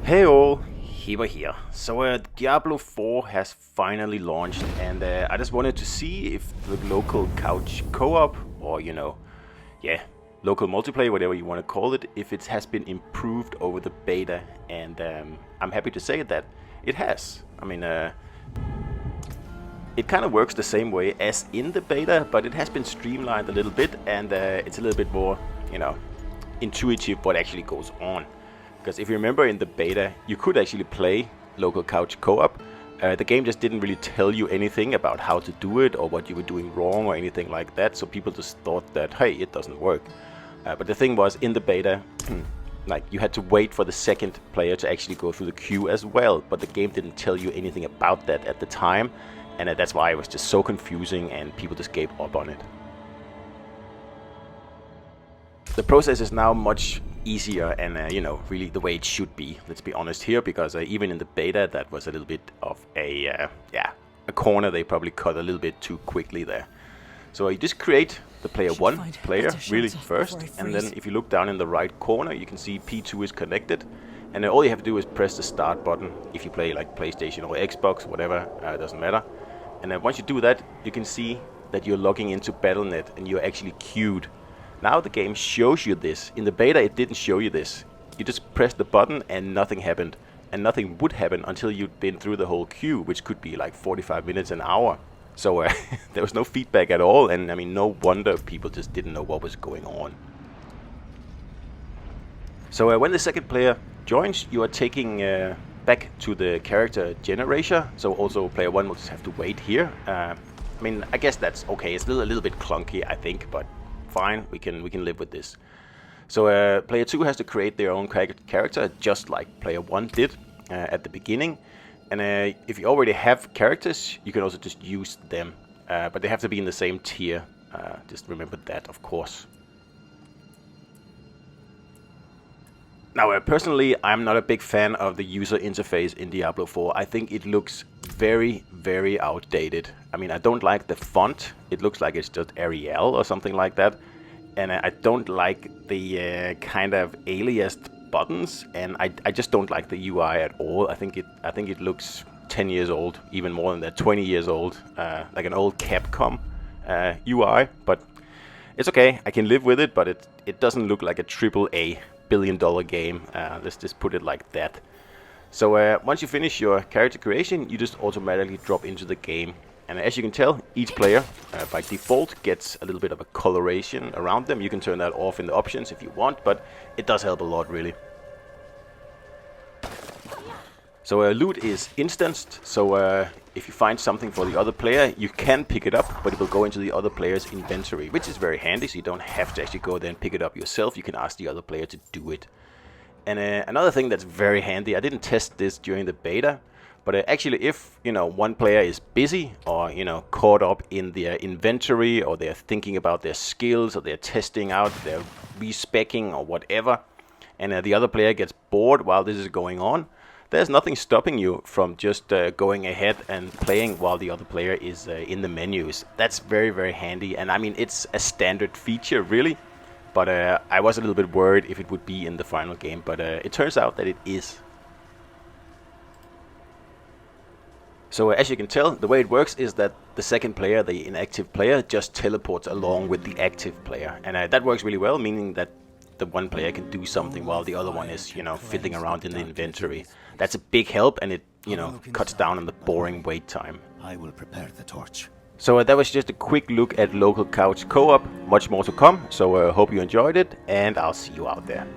Hey all, Heber here. So Diablo 4 has finally launched, and I just wanted to see if the local couch co-op, or local multiplayer, whatever you want to call it, if it has been improved over the beta, and I'm happy to say that it has. I mean, it kind of works the same way as in the beta, but it has been streamlined a little bit, and it's a little bit more, intuitive what actually goes on. Because if you remember in the beta, you could actually play local couch co-op. The game just didn't really tell you anything about how to do it or what you were doing wrong or anything like that. So people just thought that, hey, it doesn't work. But the thing was, in the beta, like you had to wait for the second player to actually go through the queue as well. But the game didn't tell you anything about that at the time. And that's why it was just so confusing and people just gave up on it. The process is now much easier and, really the way it should be. Let's be honest here, because even in the beta, that was a little bit of a corner they probably cut a little bit too quickly there. So you just create the player player really first, and then if you look down in the right corner, you can see P2 is connected, and all you have to do is press the start button if you play like PlayStation or Xbox, whatever, it doesn't matter. And then once you do that, you can see that you're logging into Battle.net and you're actually queued. Now the game shows you this. In the beta it didn't show you this. You just press the button and nothing happened. And nothing would happen until you'd been through the whole queue, which could be like 45 minutes, an hour. So there was no feedback at all, and I mean, no wonder people just didn't know what was going on. So when the second player joins, you are taking back to the character generator. So also player 1 will just have to wait here. I mean, I guess that's okay. It's a little bit clunky, I think, but fine, we can live with this. So player 2 has to create their own character, just like player 1 did at the beginning. And if you already have characters, you can also just use them, but they have to be in the same tier. Just remember that, of course. Now, personally, I'm not a big fan of the user interface in Diablo 4. I think it looks very, very outdated. I mean, I don't like the font. It looks like it's just Arial or something like that. And I don't like the kind of aliased buttons, and I just don't like the UI at all. I think it looks 10 years old, even more than that, 20 years old, like an old Capcom UI. But it's okay, I can live with it. But it doesn't look like a AAA billion-dollar game. Let's just put it like that. So once you finish your character creation, you just automatically drop into the game. And as you can tell, each player by default gets a little bit of a coloration around them. You can turn that off in the options if you want, but it does help a lot, really. So loot is instanced, so if you find something for the other player, you can pick it up, but it will go into the other player's inventory, which is very handy, so you don't have to actually go there and pick it up yourself. You can ask the other player to do it. And another thing that's very handy, I didn't test this during the beta, but actually if, one player is busy or, caught up in their inventory, or they're thinking about their skills, or they're testing out, they're respecking or whatever, and the other player gets bored while this is going on, there's nothing stopping you from just going ahead and playing while the other player is in the menus. That's very, very handy, and I mean, it's a standard feature, really. But I was a little bit worried if it would be in the final game, but it turns out that it is. So as you can tell, the way it works is that the second player, the inactive player, just teleports along with the active player. And that works really well, meaning that the one player can do something while the other one is, fiddling around in the inventory. That's a big help, and it, cuts down on the boring wait time. I will prepare the torch. So that was just a quick look at local couch co-op. Much more to come, so hope you enjoyed it, and I'll see you out there.